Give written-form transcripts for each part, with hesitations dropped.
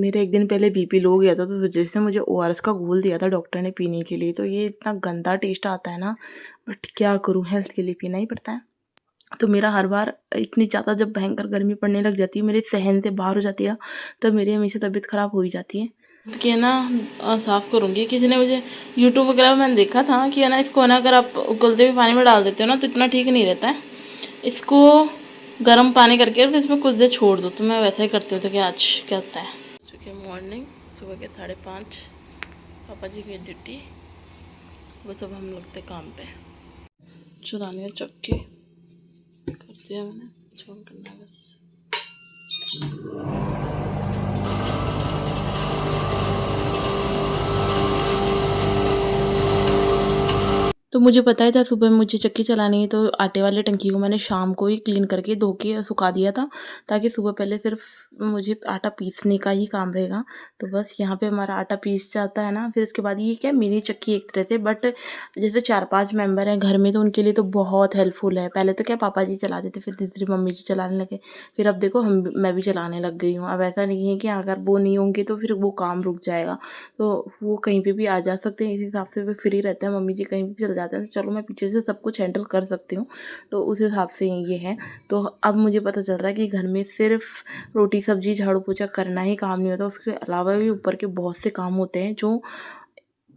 मेरे एक दिन पहले बीपी लो गया था, तो वजह से मुझे ओआरएस का घोल दिया था डॉक्टर ने पीने के लिए। तो ये इतना गंदा टेस्ट आता है ना, बट क्या करूँ, हेल्थ के लिए पीना ही पड़ता है। तो मेरा हर बार इतनी ज़्यादा जब भयंकर गर्मी पड़ने लग जाती है, मेरे सहन से बाहर हो जाती है ना, तब मेरी हमेशा तबीयत ख़राब हो ही जाती है। कि है ना साफ़ करूँगी। किसी ने मुझे यूट्यूब वगैरह में मैंने देखा था कि है ना, इसको है ना अगर आप उबलते हुए पानी में डाल देते हो ना, तो इतना ठीक नहीं रहता है। इसको गर्म पानी करके फिर इसमें कुछ देर छोड़ दो। तो मैं वैसा ही करती हूँ। तो क्या आज क्या होता है, क्योंकि मॉर्निंग सुबह के 5:30 पापा जी की ड्यूटी, बस अब हम लगते काम पे। चुराने चक्के कर दिया मैंने, छोड़ करना है बस। तो मुझे पता ही था सुबह मुझे चक्की चलानी है, तो आटे वाले टंकी को मैंने शाम को ही क्लीन करके धो के सुखा दिया था, ताकि सुबह पहले सिर्फ मुझे आटा पीसने का ही काम रहेगा। तो बस यहाँ पे हमारा आटा पीस जाता है ना, फिर उसके बाद ये क्या मिनी चक्की एक तरह से, बट जैसे 4-5 मेंबर हैं घर में, तो उनके लिए तो बहुत हेल्पफुल है। पहले तो क्या पापा जी चलाते थे, फिर धीरे-धीरे मम्मी जी चलाने लगे, फिर अब देखो मैं भी चलाने लग गई हूँ। अब ऐसा नहीं है कि अगर वो नहीं होंगे तो फिर वो काम रुक जाएगा। तो वो कहीं पे भी आ जा सकते हैं, इस हिसाब से वो फ्री रहते हैं। मम्मी जी कहीं भी चले जाते हैं, तो चलो मैं पीछे से सब कुछ हैंडल कर सकती हूँ। तो उस हिसाब से ये है। तो अब मुझे पता चल रहा है कि घर में सिर्फ रोटी सब्जी झाड़ू पोछा करना ही काम नहीं होता, उसके अलावा भी ऊपर के बहुत से काम होते हैं जो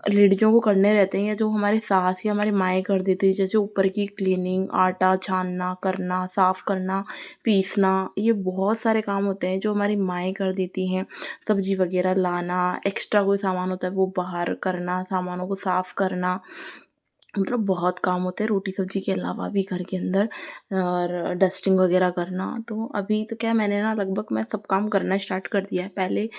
लेडीज़ों को करने रहते हैं, या जो हमारे सास या हमारी माएँ कर देती हैं। जैसे ऊपर की क्लीनिंग, आटा छानना, करना, साफ़ करना, पीसना, ये बहुत सारे काम होते हैं जो हमारी माएँ कर देती हैं। सब्ज़ी वग़ैरह लाना, एक्स्ट्रा कोई सामान होता है वो बाहर करना, सामानों को साफ़ करना, मतलब बहुत काम होते हैं रोटी सब्ज़ी के अलावा भी घर के अंदर, और डस्टिंग वग़ैरह करना। तो अभी तो क्या, मैंने ना लगभग मैं सब काम करना स्टार्ट कर दिया है। पहले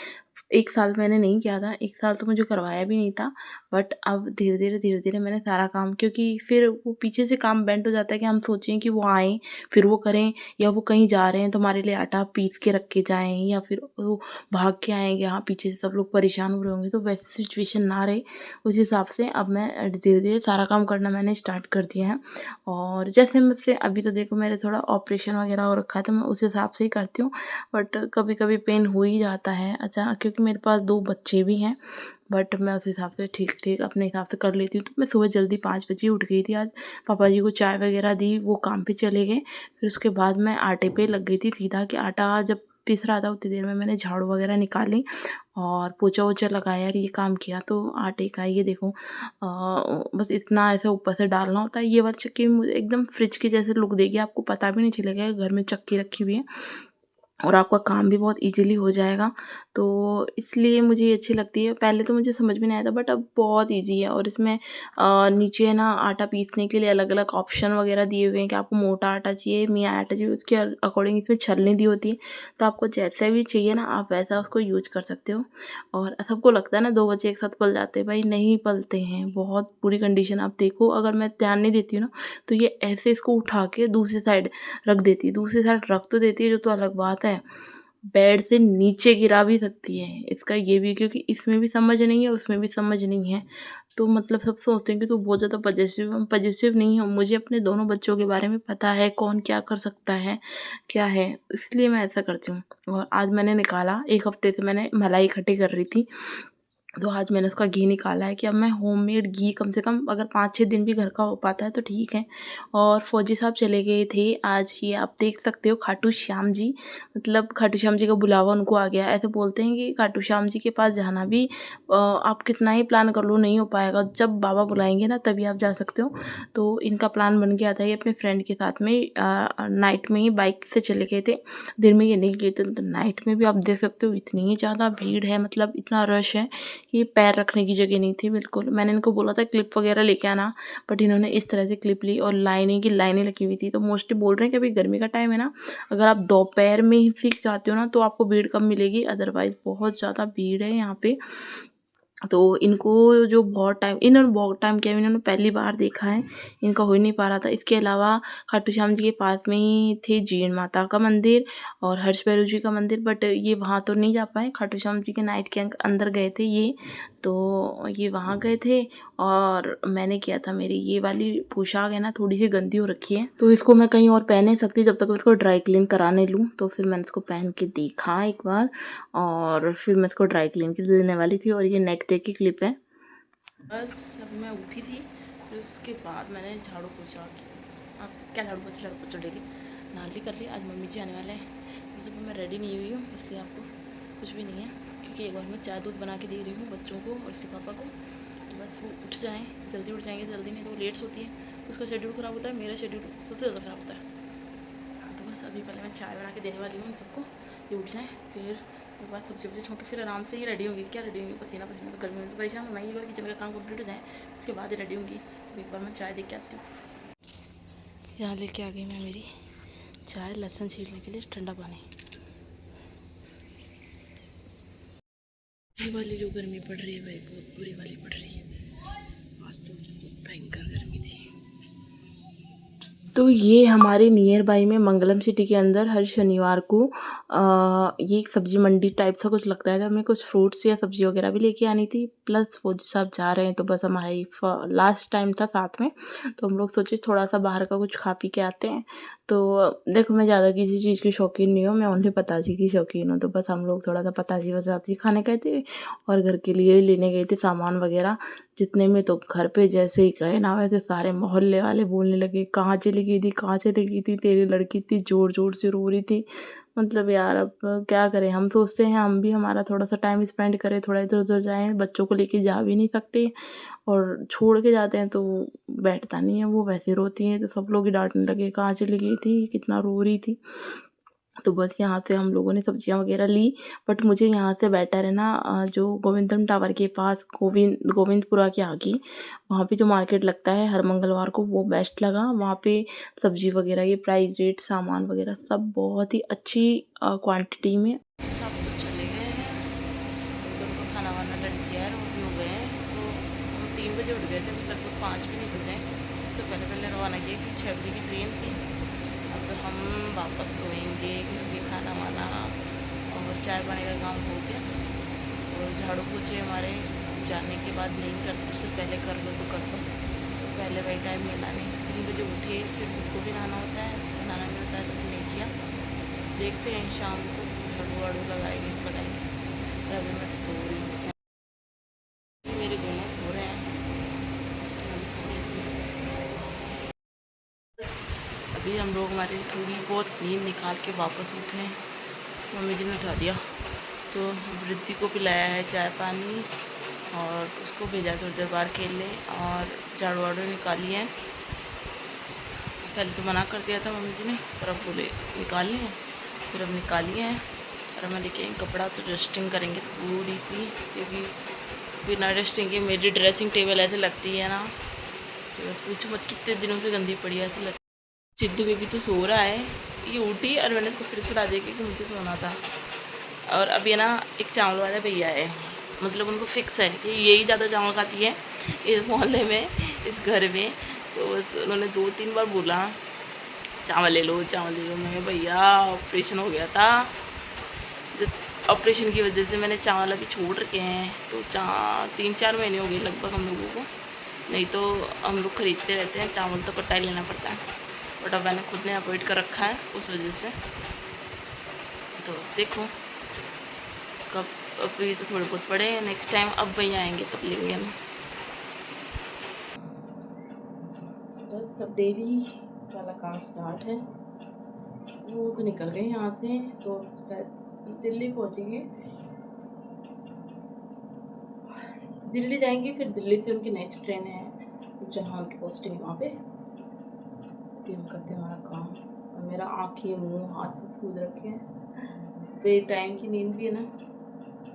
1 साल मैंने नहीं किया था, 1 साल तो मुझे करवाया भी नहीं था, बट अब धीरे-धीरे मैंने सारा काम, क्योंकि फिर वो पीछे से काम बेंट हो जाता है कि हम सोचें कि वो आएँ, फिर वो करें, या वो कहीं जा रहे हैं तो हमारे लिए आटा पीस के रख के जाएँ, या फिर वो भाग के आएँगे, हाँ, पीछे से सब लोग परेशान हो रहे होंगे, तो वैसी सिचुएशन ना रहे, उस हिसाब से अब मैं धीरे-धीरे सारा काम करना मैंने स्टार्ट कर दिया है। और जैसे मुझसे अभी तो देखो मेरे थोड़ा ऑपरेशन वगैरह हो रखा है, तो मैं उस हिसाब से ही करती हूँ, बट कभी-कभी पेन हो ही जाता है। अच्छा, क्योंकि मेरे पास 2 बच्चे भी हैं, बट मैं उस हिसाब से ठीक-ठीक अपने हिसाब से कर लेती हूँ। तो मैं सुबह जल्दी 5 बजे उठ गई थी आज, पापा जी को चाय वगैरह दी, वो काम पे चले गए। फिर उसके बाद मैं आटे पे लग गई थी सीधा, कि आटा जब पिस रहा था उतनी देर में मैंने झाड़ू वगैरह निकाली और पोछा-वोछा लगाया और ये काम किया। तो आटे का ये देखो, बस इतना ऐसे ऊपर से डालना होता है। ये वाली चक्की मुझे एकदम फ्रिज के जैसे लुक देगी, आपको पता भी नहीं चलेगा घर में चक्की रखी हुई है, और आपका काम भी बहुत ईज़िली हो जाएगा। तो इसलिए मुझे ये अच्छी लगती है। पहले तो मुझे समझ में नहीं आया था, बट अब बहुत ईज़ी है। और इसमें नीचे है ना आटा पीसने के लिए अलग-अलग ऑप्शन वगैरह दिए हुए हैं कि आपको मोटा आटा चाहिए, मियाँ आटा चाहिए, उसके अकॉर्डिंग इसमें छलनी दी होती है। तो आपको जैसा भी चाहिए ना, आप वैसा उसको यूज़ कर सकते हो। और सबको लगता है ना 2 बच्चे एक साथ पल जाते हैं, भाई नहीं पलते हैं, बहुत बुरी कंडीशन। आप देखो, अगर मैं ध्यान नहीं देती हूँ ना, तो ये ऐसे इसको उठा के दूसरी साइड रख देती है। दूसरी साइड रख तो देती है, जो तो अलग बात है, बेड से नीचे गिरा भी सकती है। इसका ये भी है, क्योंकि इसमें भी समझ नहीं है, उसमें भी समझ नहीं है। तो मतलब सब सोचते हैं कि तू बहुत ज़्यादा पजेसिव है। पजेसिव नहीं हूँ, मुझे अपने दोनों बच्चों के बारे में पता है, कौन क्या कर सकता है, क्या है, इसलिए मैं ऐसा करती हूँ। और आज मैंने निकाला, 1 हफ्ते से मैंने मलाई इकट्ठी कर रही थी, तो आज मैंने उसका घी निकाला है कि अब मैं होममेड घी कम से कम अगर 5-6 दिन भी घर का हो पाता है तो ठीक है। और फौजी साहब चले गए थे आज, ये आप देख सकते हो, खाटू श्याम जी, मतलब खाटू श्याम जी का बुलावा उनको आ गया। ऐसे बोलते हैं कि खाटू श्याम जी के पास जाना भी आप कितना ही प्लान कर लो नहीं हो पाएगा, जब बाबा बुलाएंगे ना तभी आप जा सकते हो। तो इनका प्लान बन गया था, ये अपने फ्रेंड के साथ में नाइट में ही बाइक से चले गए थे, दिन में ये नहीं गए थे। तो नाइट में भी आप देख सकते हो इतनी ज़्यादा भीड़ है, मतलब इतना रश है कि पैर रखने की जगह नहीं थी बिल्कुल। मैंने इनको बोला था क्लिप वगैरह लेके आना, बट इन्होंने इस तरह से क्लिप ली, और लाइनें की लाइनें लगी हुई थी। तो मोस्टली बोल रहे हैं कि अभी गर्मी का टाइम है ना, अगर आप दोपहर में ही सीख जाते हो ना तो आपको भीड़ कम मिलेगी, अदरवाइज़ बहुत ज़्यादा भीड़ है यहाँ पे। तो इनको जो बहुत टाइम किया, इन्होंने पहली बार देखा है, इनका हो ही नहीं पा रहा था। इसके अलावा खाटू श्याम जी के पास में ही थे जीण माता का मंदिर और हर्ष भैरव जी का मंदिर, बट ये वहाँ तो नहीं जा पाए, खाटू श्याम जी के नाइट के अंदर गए थे ये। तो ये वहाँ गए थे और मैंने किया था, मेरी ये वाली पोशाक है ना थोड़ी सी गंदी हो रखी है, तो इसको मैं कहीं और पहन नहीं सकती जब तक मैं इसको ड्राई क्लीन कराने लूँ। तो फिर मैंने इसको पहन के देखा एक बार और फिर मैं इसको ड्राई क्लीन के देने वाली थी। और ये नेक डे की क्लिप है। बस अब मैं उठी थी, फिर उसके बाद मैंने झाड़ू पोछा अब क्या झाड़ू पोछा डेली नाली कर ली। आज मम्मी जी आने वाले हैं तो जब मैं रेडी नहीं हुई हूँ इसलिए आपको कुछ भी नहीं है, क्योंकि एक बार मैं चाय दूध बना के दे रही हूँ बच्चों को और उसके पापा को। तो बस वो उठ जाएँ, जल्दी उठ जाएंगे, जल्दी नहीं तो वो लेट सोती है, उसका शेड्यूल ख़राब होता है, मेरा शेड्यूल सबसे ज़्यादा ख़राब होता है। तो बस अभी पहले मैं चाय बना के देने वाली हूँ उन सबको, ये उठ जाएँ, फिर एक बार सब्जी वब्जी छोंक के फिर आराम से ही रेडी होंगी। क्या रेडी होंगी, पसीना पसीना, तो गर्मी में तो परेशान होना ही है, किचन का काम कंप्लीट हो जाए उसके बाद ही रेडी होंगी। तो एक बार मैं चाय दे के आती हूँ। यहाँ लेके आ गई मैं मेरी चाय, लहसुन छीलने के लिए ठंडा पानी। ये वाली जो गर्मी पड़ रही है भाई बहुत बुरी वाली पड़ रही है, आज तो बहुत भयंकर गर्मी थी। तो ये हमारे नियर बाई में मंगलम सिटी के अंदर हर शनिवार को ये एक सब्जी मंडी टाइप सा कुछ लगता है, तो हमें कुछ फ्रूट्स या सब्जी वगैरह भी लेके आनी थी। प्लस फौजी साहब जा रहे हैं तो बस हमारी लास्ट टाइम था साथ में, तो हम लोग सोचे थोड़ा सा बाहर का कुछ खा पी के आते हैं। तो देखो मैं ज़्यादा किसी चीज़ की शौकीन नहीं हूँ, मैं ओनली पताजी की शौकीन हूँ। तो बस हम लोग थोड़ा सा पताजी वताजी खाने गए थे और घर के लिए लेने गए थे सामान वगैरह। जितने में तो घर पे जैसे ही गए ना वैसे सारे मोहल्ले वाले बोलने लगे, कहाँ चली गई थी, कहाँ चली गई थी, तेरी लड़की इतनी ज़ोर ज़ोर से रो रही थी। मतलब यार अब क्या करें, हम सोचते हैं हम भी हमारा थोड़ा सा टाइम स्पेंड करें, थोड़ा इधर उधर जाएँ, बच्चों को लेके जा भी नहीं सकते और छोड़ के जाते हैं तो बैठता नहीं है, वो वैसे रोती हैं। तो सब लोग ही डांटने लगे, कहाँ चली गई थी, कितना रो रही थी। तो बस यहाँ से हम लोगों ने सब्जियाँ वगैरह ली। बट मुझे यहाँ से बेटर है ना जो गोविंदम टावर के पास गोविंदपुरा के आगे वहाँ पे जो मार्केट लगता है हर मंगलवार को, वो बेस्ट लगा। वहाँ पे सब्जी वगैरह के प्राइस रेट सामान वगैरह सब बहुत ही अच्छी क्वांटिटी में। सब तो चले गए हैं, तो उनको खाना वाना लंच किया है, वो भी हो गए हैं। तो हम 3 बजे उठ गए थे, लगभग 5 भी नहीं बजे। तो पहले रवाना किया कि 6 बजे की ट्रेन थी। अब हम वापस सोएंगे क्योंकि खाना वाना और चाय पानी का काम हो गया। और झाड़ू पोछे हमारे जाने के बाद नहीं करते, फिर पहले कर लो तो कर लो, तो पहले वही टाइम मिला नहीं। 3 बजे उठे, फिर खुद को भी नहाना होता है, बनाना भी होता है, तो फिर नहीं किया। देखते हैं शाम को झाड़ू वाड़ू लगाएंगे बनाएंगे। और अभी मैं सो रही हूँ, मेरे दोनों सो रहे हैं, मैं सो रही थी। अभी हम लोग हमारी थोड़ी बहुत नींद निकाल के वापस उठे हैं, मम्मी जी ने उठा दिया। तो वृद्धि को पिलाया है चाय पानी और उसको भेजा थोड़ी देर बाहर खेलने और झाड़ू वाड़ू निकाली है। पहले तो मना कर दिया था मम्मी जी ने, पर अब बोले निकालनी है, फिर अब निकाली है। और हमें लेके कपड़ा तो डस्टिंग करेंगे तो पूरी भी, क्योंकि बिना डस्टिंग के मेरी ड्रेसिंग टेबल ऐसे लगती है ना, तो बस पूछो मत कितने दिनों से गंदी पड़ी है ऐसे लगती। सिद्धू बेबी तो सो रहा है, ये उठी और मैंने उसको फिर सुला दिया क्योंकि मुझे सोना था। और अभी ना एक चावल वाला भैया है, मतलब उनको फिक्स है कि यही ज़्यादा चावल खाती है इस मोहल्ले में, इस घर में। तो बस उन्होंने 2-3 बार बोला चावल ले लो चावल ले लो। मैं भैया ऑपरेशन हो गया था, ऑपरेशन की वजह से मैंने चावल अभी छोड़ रखे हैं। तो 3-4 महीने हो गए लगभग हम लोगों को, नहीं तो हम लोग ख़रीदते रहते हैं, चावल तो कटा ही लेना पड़ता है। बट अब मैंने खुद ने अवॉइड कर रखा है उस वजह से। तो देखो कब, अभी तो थोड़े बहुत पड़े हैं, नेक्स्ट टाइम अब वहीं आएंगे तब लेंगे हम। बस सब डेली वाला काम स्टार्ट है। वो तो निकल गए यहाँ से, तो दिल्ली पहुँचेंगे, दिल्ली जाएंगे, फिर दिल्ली से उनकी नेक्स्ट ट्रेन है जहाँ उनकी पोस्टिंग है वहाँ पे। फिर हम करते हैं हमारा काम। और मेरा आँखें मुँह हाथ से फूल रखे हैं, बे टाइम की नींद भी है ना,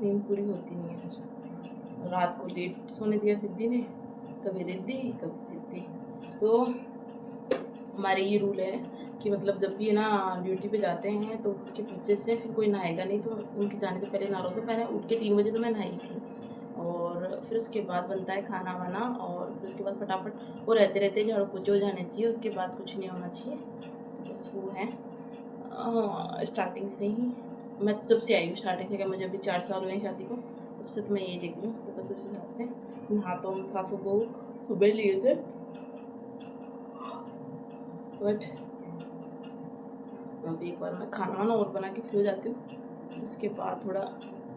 नींद पूरी होती नहीं है। फिर रात को लेट सोने दिया सिद्धि ने, कभी रिद्धि कभी सिद्धि। तो हमारे ये रूल है कि मतलब जब भी है ना ड्यूटी पे जाते हैं तो उसके पीछे से फिर कोई नहाएगा नहीं, तो उनके जाने से पहले नहा लो। तो पहले उठ के 3 बजे तो मैं नहाई थी, और फिर उसके बाद बनता है खाना वाना, और फिर उसके बाद फटाफट वो रहते रहते झाड़ू पोछे हो जाने चाहिए, उसके बाद कुछ नहीं होना चाहिए। तो बस वो है स्टार्टिंग से ही, मैं जब से आई हूँ स्टार्टिंग से, क्या मुझे अभी 4 साल हुए हैं शादी को, उससे तो मैं ये देख रही हूँ, तो बस उस हिसाब से नहा तो हम सासू को सुबह लिए थे, बट अब एक बार मैं खाना वाना और बना के फ्री हो जाती हूँ, उसके बाद थोड़ा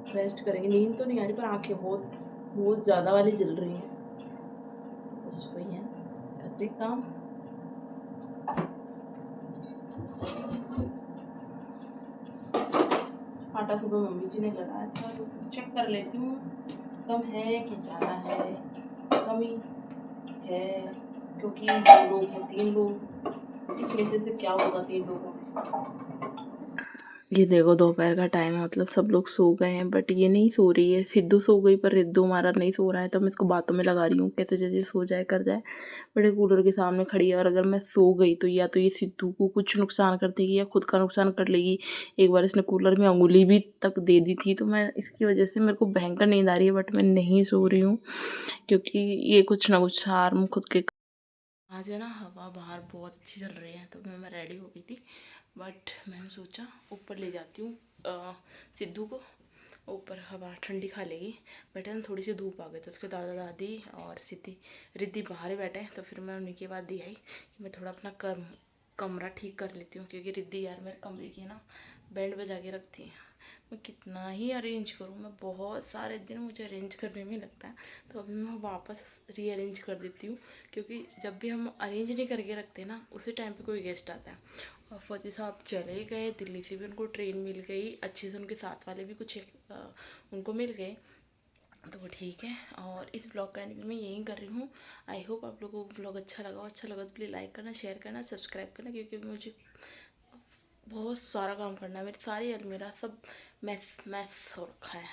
रेस्ट करेंगे। नींद तो नहीं आ रही पर आँखें बहुत बहुत ज़्यादा वाली जल रही हैं, तो बस वही है, करते काम। आटा सुबह मम्मी जी ने लगाया था, तो चेक कर लेती हूँ कम है कि ज़्यादा है। कम ही है, क्योंकि 2 लोग हैं, 3 लोग, एक पैसे से क्या होगा 3 लोगों में। ये देखो दोपहर का टाइम है, मतलब सब लोग सो गए हैं, बट ये नहीं सो रही है। सिद्धू सो गई पर रिद्धू हमारा नहीं सो रहा है, तो मैं इसको बातों में लगा रही हूँ कैसे जैसे सो जाए कर जाए। बट ये कूलर के सामने खड़ी है, और अगर मैं सो गई तो या तो ये सिद्धू को कुछ नुकसान कर देगी या खुद का नुकसान कर लेगी। एक बार इसने कूलर में अंगुली भी तक दे दी थी, तो मैं इसकी वजह से मेरे को भयंकर नींद आ रही है, बट मैं नहीं सो रही हूँ क्योंकि ये कुछ ना कुछ हार्म खुद के। आज है ना हवा बाहर बहुत अच्छी चल रही है, तो मैं रेडी हो गई थी, बट मैंने सोचा ऊपर ले जाती हूँ सिद्धू को, ऊपर हवा ठंडी खा लेगी। बट है ना थोड़ी सी धूप आ गई, तो उसके दादा दादी और सिद्धि रिद्धि बाहर ही बैठे हैं, तो फिर मैं उन्हीं के बाद दी आई कि मैं थोड़ा अपना कमरा ठीक कर लेती हूँ, क्योंकि रिद्धि यार मेरे कमरे की है ना बैंड बजा के रखती है। मैं कितना ही अरेंज करूँ, मैं बहुत सारे दिन मुझे अरेंज करने में लगता है, तो अभी मैं वापस रीअरेंज कर देती हूँ, क्योंकि जब भी हम अरेंज नहीं करके रखते ना, उसी टाइम पे कोई गेस्ट आता है। और फौजी साहब चले गए, दिल्ली से भी उनको ट्रेन मिल गई अच्छे से, उनके साथ वाले भी कुछ उनको मिल गए, तो वो ठीक है। और इस ब्लॉग का एंड मैं यही कर रही हूँ। आई होप आप लोगों को ब्लॉग अच्छा लगा हो। अच्छा लगा तो प्लीज़ लाइक करना, शेयर करना, सब्सक्राइब करना, क्योंकि मुझे बहुत सारा काम करना है। मेरी सारी अलमीरा सब मैस मैस हो रखा है।